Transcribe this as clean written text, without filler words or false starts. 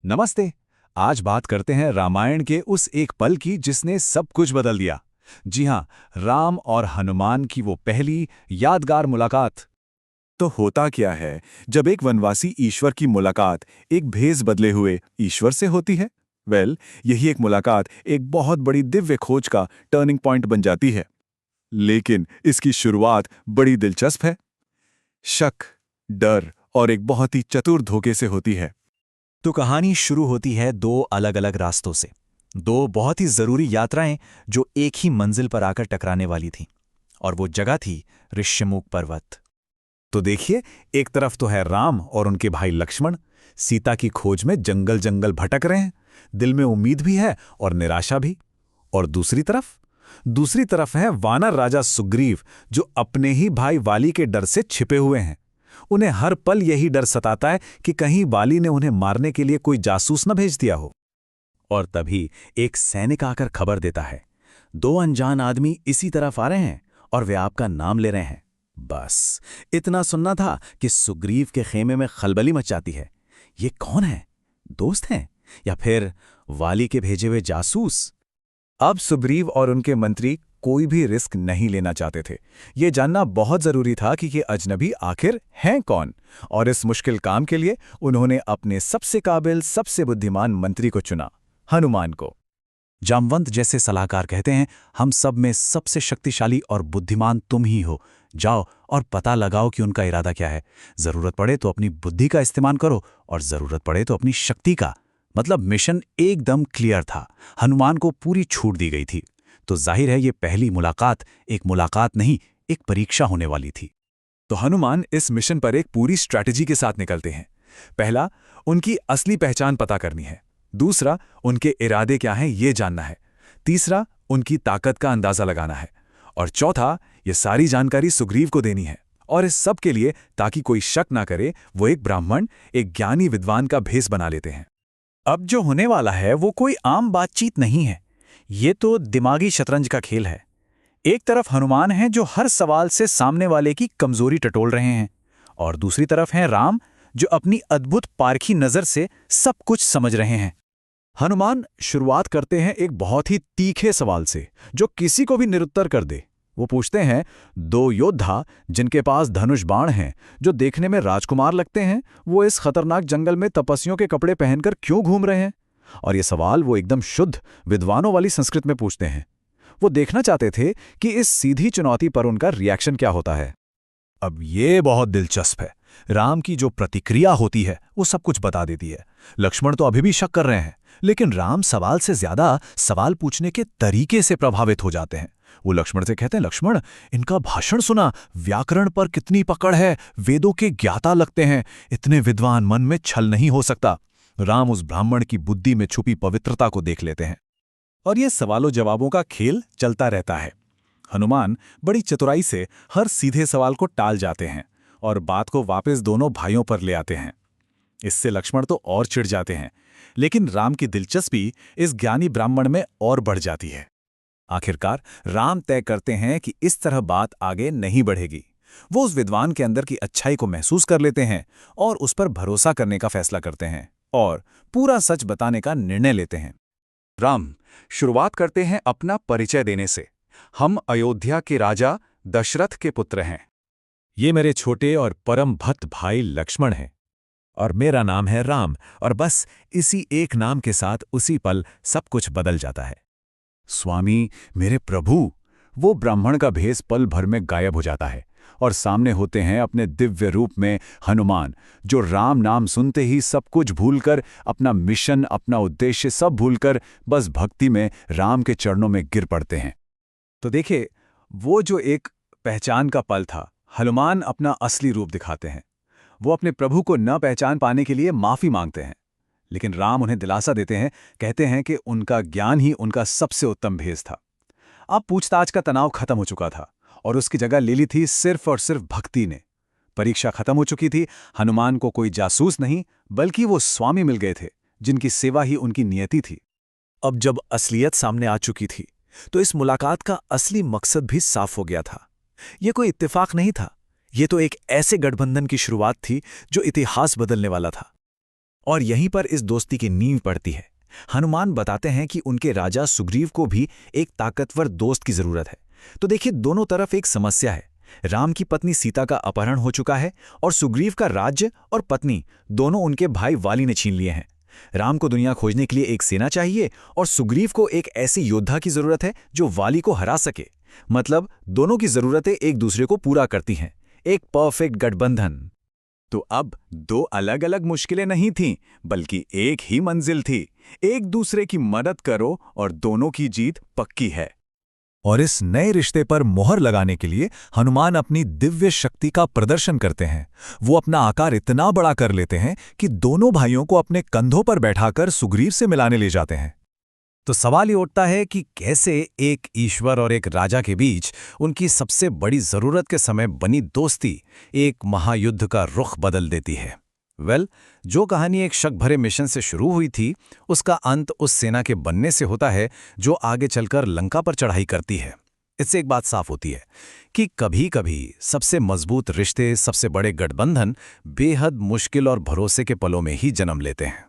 नमस्ते। आज बात करते हैं रामायण के उस एक पल की जिसने सब कुछ बदल दिया। जी हाँ, राम और हनुमान की वो पहली यादगार मुलाकात। तो होता क्या है जब एक वनवासी ईश्वर की मुलाकात एक भेष बदले हुए ईश्वर से होती है? यही एक मुलाकात एक बहुत बड़ी दिव्य खोज का टर्निंग पॉइंट बन जाती है। लेकिन इसकी शुरुआत बड़ी दिलचस्प है। शक, डर और एक बहुत ही चतुर धोखे से होती है। तो कहानी शुरू होती है दो अलग अलग रास्तों से। दो बहुत ही जरूरी यात्राएं जो एक ही मंजिल पर आकर टकराने वाली थीं। और वो जगह थी ऋष्यमुख पर्वत। तो देखिए, एक तरफ तो है राम और उनके भाई लक्ष्मण, सीता की खोज में जंगल जंगल भटक रहे हैं। दिल में उम्मीद भी है और निराशा भी। और दूसरी तरफ है वानर राजा सुग्रीव, जो अपने ही भाई वाली के डर से छिपे हुए हैं। उन्हें हर पल यही डर सताता है कि कहीं वाली ने उन्हें मारने के लिए कोई जासूस न भेज दिया हो। और तभी एक सैनिक आकर खबर देता है, दो अनजान आदमी इसी तरफ आ रहे हैं और वे आपका नाम ले रहे हैं। बस इतना सुनना था कि सुग्रीव के खेमे में खलबली मच जाती है। ये कौन है? दोस्त हैं या फिर वाली के भेजे हुए जासूस? अब सुग्रीव और उनके मंत्री कोई भी रिस्क नहीं लेना चाहते थे। ये जानना बहुत जरूरी था कि ये अजनबी आखिर हैं कौन। और इस मुश्किल काम के लिए उन्होंने अपने सबसे काबिल, सबसे बुद्धिमान मंत्री को चुना, हनुमान को। जामवंत जैसे सलाहकार कहते हैं, हम सब में सबसे शक्तिशाली और बुद्धिमान तुम ही हो। जाओ और पता लगाओ कि उनका इरादा क्या है। जरूरत पड़े तो अपनी बुद्धि का इस्तेमाल करो और जरूरत पड़े तो अपनी शक्ति का। मतलब मिशन एकदम क्लियर था। हनुमान को पूरी छूट दी गई थी। तो जाहिर है ये पहली मुलाकात एक मुलाकात नहीं, एक परीक्षा होने वाली थी। तो हनुमान इस मिशन पर एक पूरी स्ट्रैटेजी के साथ निकलते हैं। पहला, उनकी असली पहचान पता करनी है। दूसरा, उनके इरादे क्या हैं ये जानना है। तीसरा, उनकी ताकत का अंदाजा लगाना है। और चौथा, ये सारी जानकारी सुग्रीव को देनी है। और इस सब के लिए, ताकि कोई शक ना करे, वो एक ब्राह्मण, एक ज्ञानी विद्वान का भेष बना लेते हैं। अब जो होने वाला है वो कोई आम बातचीत नहीं है। ये तो दिमागी शतरंज का खेल है। एक तरफ हनुमान हैं जो हर सवाल से सामने वाले की कमजोरी टटोल रहे हैं, और दूसरी तरफ हैं राम, जो अपनी अद्भुत पारखी नजर से सब कुछ समझ रहे हैं। हनुमान शुरुआत करते हैं एक बहुत ही तीखे सवाल से, जो किसी को भी निरुत्तर कर दे। वो पूछते हैं, दो योद्धा जिनके पास धनुष बाण हैं, जो देखने में राजकुमार लगते हैं, वो इस खतरनाक जंगल में तपस्वियों के कपड़े पहनकर क्यों घूम रहे हैं? और ये सवाल वो एकदम शुद्ध विद्वानों वाली संस्कृत में पूछते हैं। वो देखना चाहते थे कि इस सीधी चुनौती पर उनका रिएक्शन क्या होता है। अब ये बहुत दिलचस्प है। राम की जो प्रतिक्रिया होती है वो सब कुछ बता देती है। लक्ष्मण तो अभी भी शक कर रहे हैं, लेकिन राम सवाल से ज्यादा सवाल पूछने के तरीके से प्रभावित हो जाते हैं। वो लक्ष्मण से कहते हैं, लक्ष्मण, इनका भाषण सुना, व्याकरण पर कितनी पकड़ है, वेदों के ज्ञाता लगते हैं, इतने विद्वान, मन में छल नहीं हो सकता। राम उस ब्राह्मण की बुद्धि में छुपी पवित्रता को देख लेते हैं। और ये सवालों जवाबों का खेल चलता रहता है। हनुमान बड़ी चतुराई से हर सीधे सवाल को टाल जाते हैं और बात को वापस दोनों भाइयों पर ले आते हैं। इससे लक्ष्मण तो और चिढ़ जाते हैं, लेकिन राम की दिलचस्पी इस ज्ञानी ब्राह्मण में और बढ़ जाती है। आखिरकार राम तय करते हैं कि इस तरह बात आगे नहीं बढ़ेगी। वो उस विद्वान के अंदर की अच्छाई को महसूस कर लेते हैं और उस पर भरोसा करने का फैसला करते हैं और पूरा सच बताने का निर्णय लेते हैं। राम शुरुआत करते हैं अपना परिचय देने से। हम अयोध्या के राजा दशरथ के पुत्र हैं। ये मेरे छोटे और परम भक्त भाई लक्ष्मण हैं। और मेरा नाम है राम। और बस इसी एक नाम के साथ उसी पल सब कुछ बदल जाता है। स्वामी, मेरे प्रभु, वो ब्राह्मण का भेष पल भर में गायब हो जाता है और सामने होते हैं अपने दिव्य रूप में हनुमान, जो राम नाम सुनते ही सब कुछ भूलकर, अपना मिशन, अपना उद्देश्य सब भूलकर बस भक्ति में राम के चरणों में गिर पड़ते हैं। तो देखिए, वो जो एक पहचान का पल था, हनुमान अपना असली रूप दिखाते हैं। वो अपने प्रभु को न पहचान पाने के लिए माफी मांगते हैं, लेकिन राम उन्हें दिलासा देते हैं, कहते हैं कि उनका ज्ञान ही उनका सबसे उत्तम भेष था। अब पूछताछ का तनाव खत्म हो चुका था और उसकी जगह ले ली थी सिर्फ और सिर्फ भक्ति ने। परीक्षा खत्म हो चुकी थी। हनुमान को कोई जासूस नहीं, बल्कि वो स्वामी मिल गए थे, जिनकी सेवा ही उनकी नियति थी। अब जब असलियत सामने आ चुकी थी, तो इस मुलाकात का असली मकसद भी साफ हो गया था। ये कोई इत्तेफाक नहीं था, ये तो एक ऐसे गठबंधन की शुरुआत थी जो इतिहास बदलने वाला था। और यहीं पर इस दोस्ती की नींव पड़ती है। हनुमान बताते हैं कि उनके राजा सुग्रीव को भी एक ताकतवर दोस्त की जरूरत है। तो देखिए, दोनों तरफ एक समस्या है। राम की पत्नी सीता का अपहरण हो चुका है और सुग्रीव का राज्य और पत्नी दोनों उनके भाई वाली ने छीन लिए हैं। राम को दुनिया खोजने के लिए एक सेना चाहिए और सुग्रीव को एक ऐसी योद्धा की जरूरत है जो वाली को हरा सके। मतलब दोनों की जरूरतें एक दूसरे को पूरा करती हैं। एक परफेक्ट गठबंधन। तो अब दो अलग अलग मुश्किलें नहीं थीं, बल्कि एक ही मंजिल थी। एक दूसरे की मदद करो और दोनों की जीत पक्की है। और इस नए रिश्ते पर मोहर लगाने के लिए हनुमान अपनी दिव्य शक्ति का प्रदर्शन करते हैं। वो अपना आकार इतना बड़ा कर लेते हैं कि दोनों भाइयों को अपने कंधों पर बैठाकर सुग्रीव से मिलाने ले जाते हैं। तो सवाल ये उठता है कि कैसे एक ईश्वर और एक राजा के बीच उनकी सबसे बड़ी जरूरत के समय बनी दोस्ती एक महायुद्ध का रुख बदल देती है। जो कहानी एक शक भरे मिशन से शुरू हुई थी, उसका अंत उस सेना के बनने से होता है जो आगे चलकर लंका पर चढ़ाई करती है। इससे एक बात साफ होती है कि कभी-कभी सबसे मजबूत रिश्ते, सबसे बड़े गठबंधन बेहद मुश्किल और भरोसे के पलों में ही जन्म लेते हैं।